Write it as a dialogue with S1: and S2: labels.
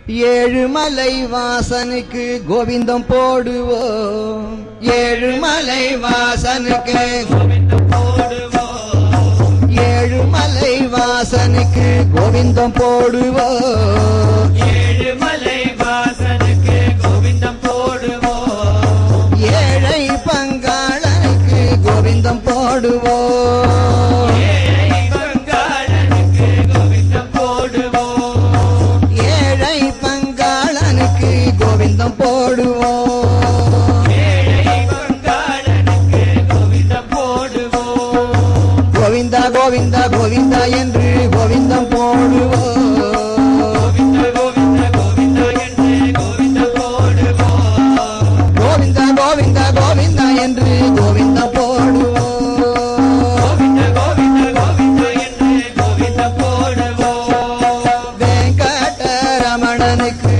S1: ஏழுமலை வாசனுக்கு கோவிந்தம் போடுவோம். ஏழுமலை வாசனுக்கு
S2: கோவிந்தம் போடுவோம்.
S1: ஏழுமலை வாசனுக்கு கோவிந்தம் போடுவோம்.
S2: ஏழுமலை வாசனுக்கு கோவிந்தம் போடுவோம்.
S1: ஏழை பங்காளனுக்கு கோவிந்தம் போடுவோம்.
S2: ஏழை பங்காளனுக்கு கோவிந்தம் போடுவோம்.
S1: ஏழை பங்காளனுக்கு கோவிந்தம் போடுவோம்.
S2: ஏழை பங்காளனுக்கு கோவிந்தம் போடுவோம்.
S1: கோவிந்தா கோவிந்தா கோவிந்தா என்று கோவிந்தம் போடுவோம்.
S2: கோவிந்த கோவிந்த கோவிந்தா என்று கோவிந்தம் போடுவோம்.
S1: கோவிந்தா கோவிந்தா கோவிந்தா என்று கோவிந்தம் போடுவோம்.
S2: கோவிந்த கோவிந்த கோவிந்தா என்று கோவிந்தம் போடுவோம்.
S1: வெங்கடரமணனுக்கு